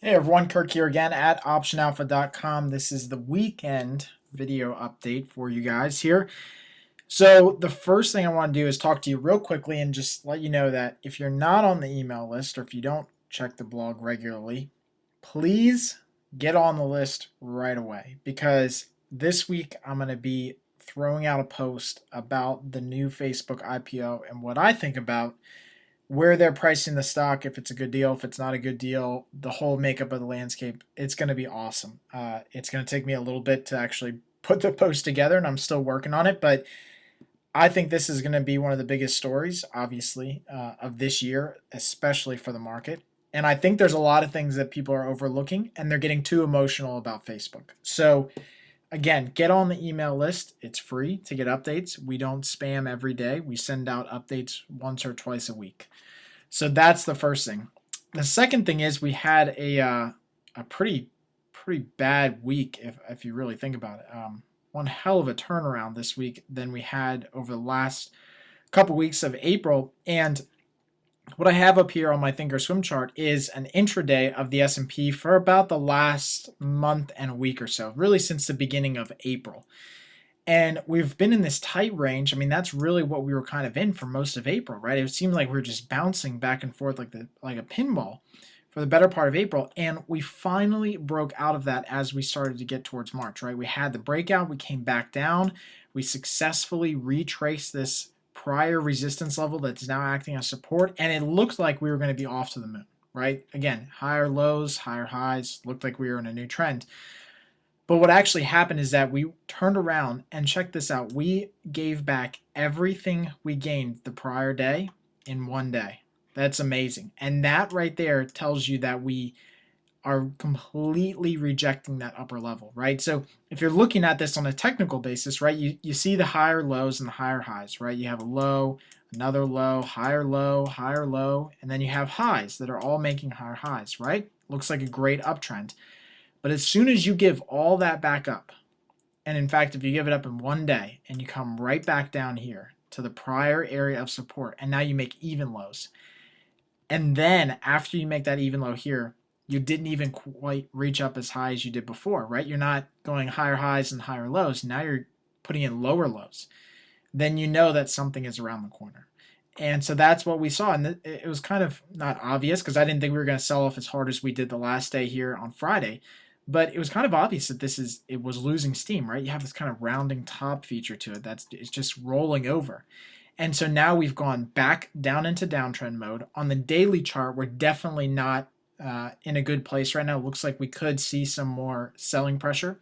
Hey everyone, Kirk here again at OptionAlpha.com. This is the weekend video update for you guys here. So the first thing I want to do is talk to you real quickly and just let you know that if you're not on the email list or if you don't check the blog regularly, please get on the list right away because this week I'm going to be throwing out a post about the new Facebook IPO and what I think about where they're pricing the stock, if it's a good deal, if it's not a good deal, the whole makeup of the landscape. It's going to be awesome. It's going to take me a little bit to actually put the post together, and I'm still working on it. But I think this is going to be one of the biggest stories, obviously, of this year, especially for the market. And I think there's a lot of things that people are overlooking, and they're getting too emotional about Facebook. So again, get on the email list. It's free to get updates. We don't spam every day. We send out updates once or twice a week. So that's the first thing. The second thing is we had a pretty bad week if you really think about it. One hell of a turnaround this week than we had over the last couple weeks of April. And what I have up here on my Thinkorswim chart is an intraday of the S&P for about the last month and a week or so, really since the beginning of April. And we've been in this tight range. I mean, that's really what we were kind of in for most of April, right? It seemed like we were just bouncing back and forth like a pinball for the better part of April. And we finally broke out of that as we started to get towards March, right? We had the breakout, we came back down, we successfully retraced this prior resistance level that's now acting as support, and it looked like we were going to be off to the moon, right? Again, higher lows, higher highs, looked like we were in a new trend. But what actually happened is that we turned around and check this out. We gave back everything we gained the prior day in one day. That's amazing. And that right there tells you that we are completely rejecting that upper level, right? So if you're looking at this on a technical basis, right, you see the higher lows and the higher highs, right? You have a low, another low, higher low, and then you have highs that are all making higher highs, right? Looks like a great uptrend. But as soon as you give all that back up, and in fact, if you give it up in one day and you come right back down here to the prior area of support, and now you make even lows, and then after you make that even low here, you didn't even quite reach up as high as you did before, right? You're not going higher highs and higher lows. Now you're putting in lower lows. Then you know that something is around the corner. And so that's what we saw. And it was kind of not obvious because I didn't think we were going to sell off as hard as we did the last day here on Friday. But it was kind of obvious that it was losing steam, right? You have this kind of rounding top feature to it it's just rolling over. And so now we've gone back down into downtrend mode. On the daily chart, we're definitely not in a good place right now. It looks like we could see some more selling pressure.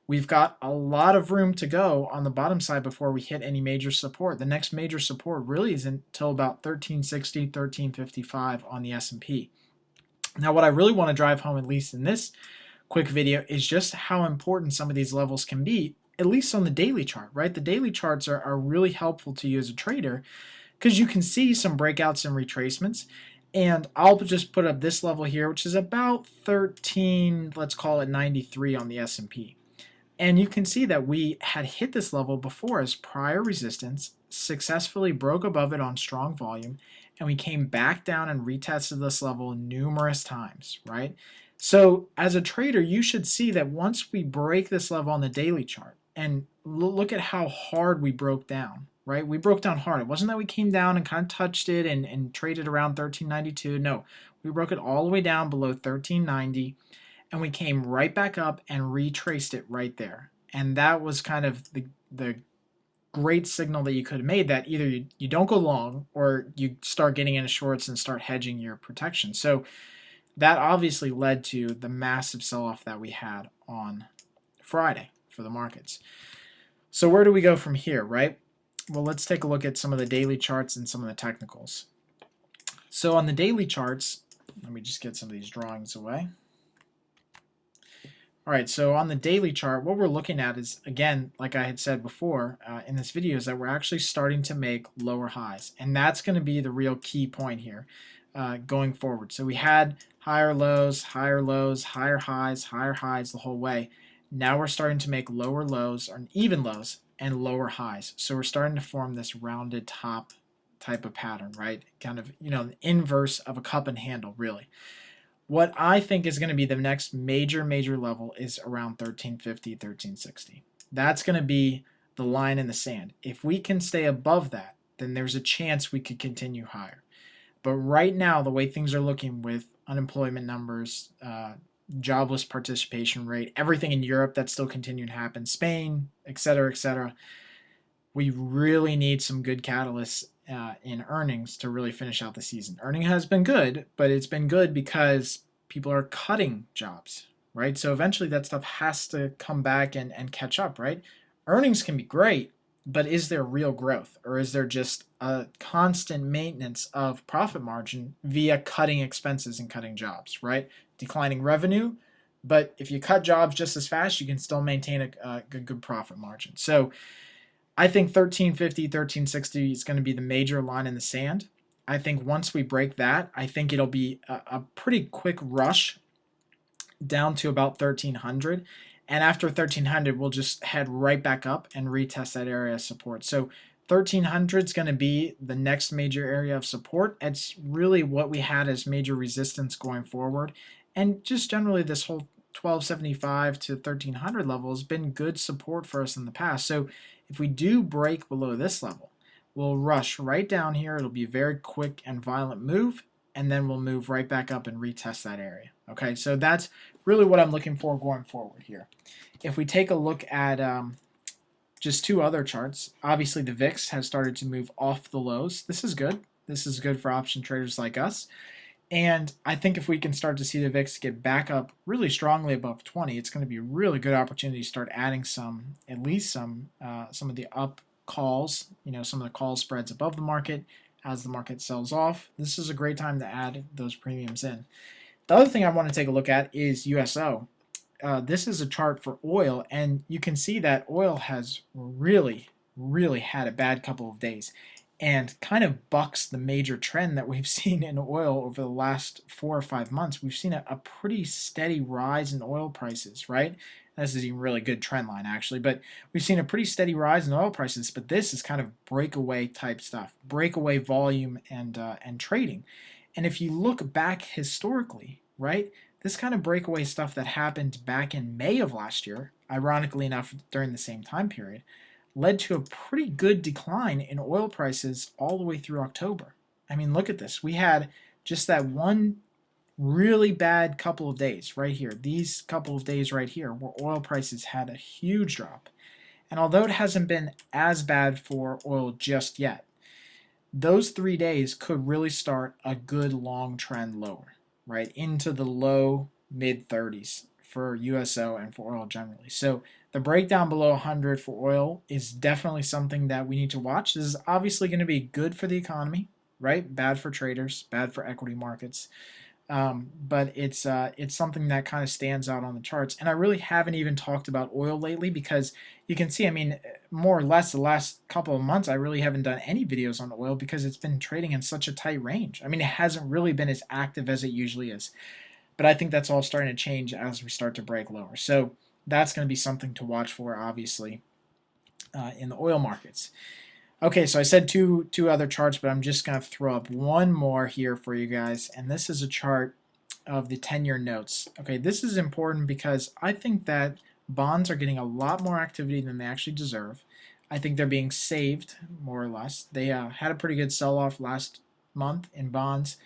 We've got a lot of room to go on the bottom side before we hit any major support. The next major support really isn't until about 1360, 1355 on the S&P. Now, what I really want to drive home, at least in this quick video, is just how important some of these levels can be, at least on the daily chart, right? The daily charts are really helpful to you as a trader because you can see some breakouts and retracements. And I'll just put up this level here, which is about 13, let's call it 93 on the S&P. And you can see that we had hit this level before as prior resistance, successfully broke above it on strong volume, and we came back down and retested this level numerous times, right? So as a trader, you should see that once we break this level on the daily chart, and look at how hard we broke down, right? We broke down hard. It wasn't that we came down and kind of touched it and traded around 1392. No, we broke it all the way down below 1390, and we came right back up and retraced it right there. And that was kind of the great signal that you could have made that either you don't go long or you start getting into shorts and start hedging your protection. So that obviously led to the massive sell-off that we had on Friday for the markets. So where do we go from here, right? Well, let's take a look at some of the daily charts and some of the technicals. So on the daily charts, let me just get some of these drawings away. All right, so on the daily chart, what we're looking at is, again, like I had said before in this video, is that we're actually starting to make lower highs. And that's going to be the real key point here going forward. So we had higher lows, higher highs the whole way. Now we're starting to make lower lows, or even lows, and lower highs. So we're starting to form this rounded top type of pattern, right? Kind of, the inverse of a cup and handle, really. What I think is going to be the next major level is around 1350, 1360. That's going to be the line in the sand. If we can stay above that, then there's a chance we could continue higher. But right now, the way things are looking with unemployment numbers, jobless participation rate, everything in Europe that's still continuing to happen, Spain, et cetera, we really need some good catalysts in earnings to really finish out the season. Earning has been good, but it's been good because people are cutting jobs, right? So eventually that stuff has to come back and catch up, right? Earnings can be great, but is there real growth, or is there just a constant maintenance of profit margin via cutting expenses and cutting jobs, right? Declining revenue, but if you cut jobs just as fast, you can still maintain a good profit margin. So I think 1350, 1360 is going to be the major line in the sand. I think once we break that, I think it'll be a pretty quick rush down to about 1300. And after 1300, we'll just head right back up and retest that area of support. So 1300 is going to be the next major area of support. It's really what we had as major resistance going forward. And just generally, this whole 1275 to 1300 level has been good support for us in the past. So if we do break below this level, we'll rush right down here. It'll be a very quick and violent move, and then we'll move right back up and retest that area. Okay, so that's really what I'm looking for going forward here. If we take a look at just two other charts, obviously the VIX has started to move off the lows. This is good. This is good for option traders like us. And I think if we can start to see the VIX get back up really strongly above 20, it's going to be a really good opportunity to start adding at least some of the up calls, some of the call spreads above the market as the market sells off. This is a great time to add those premiums in. The other thing I want to take a look at is USO. This is a chart for oil, and you can see that oil has really had a bad couple of days and kind of bucks the major trend that we've seen in oil over the last 4 or 5 months. We've seen a pretty steady rise in oil prices, right? This is a really good trend line, actually, but we've seen a pretty steady rise in oil prices, but this is kind of breakaway type stuff, breakaway volume and trading. And if you look back historically, right, this kind of breakaway stuff that happened back in May of last year, ironically enough, during the same time period, led to a pretty good decline in oil prices all the way through October. I mean, look at this. We had just that one really bad couple of days right here, these couple of days right here, where oil prices had a huge drop. And although it hasn't been as bad for oil just yet, those 3 days could really start a good long trend lower, right, into the low mid 30s for USO and for oil generally. So the breakdown below 100 for oil is definitely something that we need to watch. This is obviously going to be good for the economy, right? Bad for traders, bad for equity markets. But it's something that kind of stands out on the charts. And I really haven't even talked about oil lately because you can see, I mean, more or less the last couple of months, I really haven't done any videos on oil because it's been trading in such a tight range. I mean, it hasn't really been as active as it usually is. But I think that's all starting to change as we start to break lower. So that's going to be something to watch for, obviously, in the oil markets. Okay, so I said two other charts, but I'm just going to throw up one more here for you guys. And this is a chart of the 10-year notes. Okay, this is important because I think that bonds are getting a lot more activity than they actually deserve. I think they're being saved, more or less. They had a pretty good sell-off last month in bonds.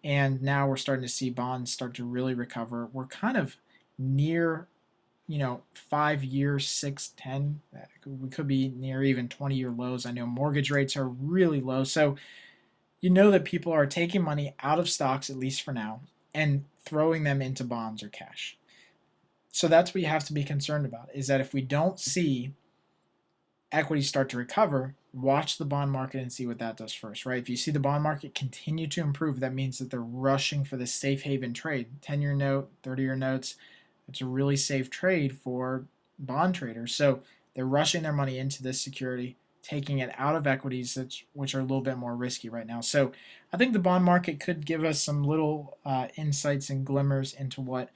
And now we're starting to see bonds start to really recover. We're kind of near, 5 years, 6, 10. We could be near even 20-year lows. I know mortgage rates are really low. So you know that people are taking money out of stocks, at least for now, and throwing them into bonds or cash. So that's what you have to be concerned about, is that if we don't see equities start to recover, watch the bond market and see what that does first, right? If you see the bond market continue to improve, that means that they're rushing for this safe haven trade. 10-year note, 30-year notes, it's a really safe trade for bond traders. So they're rushing their money into this security, taking it out of equities, which are a little bit more risky right now. So I think the bond market could give us some little insights and glimmers into what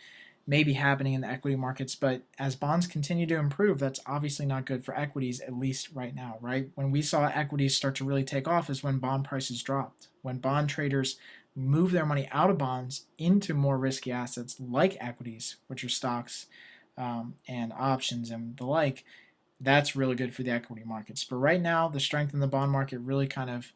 may be happening in the equity markets, but as bonds continue to improve, that's obviously not good for equities, at least right now, right? When we saw equities start to really take off is when bond prices dropped, when bond traders move their money out of bonds into more risky assets like equities, which are stocks and options and the like, that's really good for the equity markets. But right now, the strength in the bond market really kind of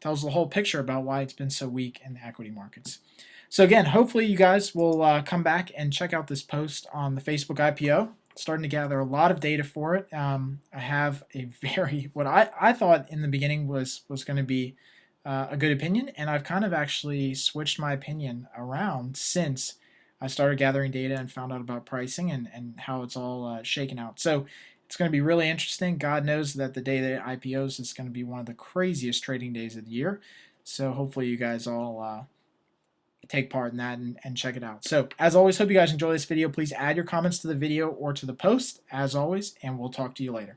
tells the whole picture about why it's been so weak in the equity markets. So again, hopefully you guys will come back and check out this post on the Facebook IPO. Starting to gather a lot of data for it. I have a very, what I thought in the beginning was going to be a good opinion, and I've kind of actually switched my opinion around since I started gathering data and found out about pricing and how it's all shaken out. So it's going to be really interesting. God knows that the day that it IPOs is going to be one of the craziest trading days of the year. So hopefully you guys all take part in that and check it out. So as always, hope you guys enjoy this video. Please add your comments to the video or to the post as always, and we'll talk to you later.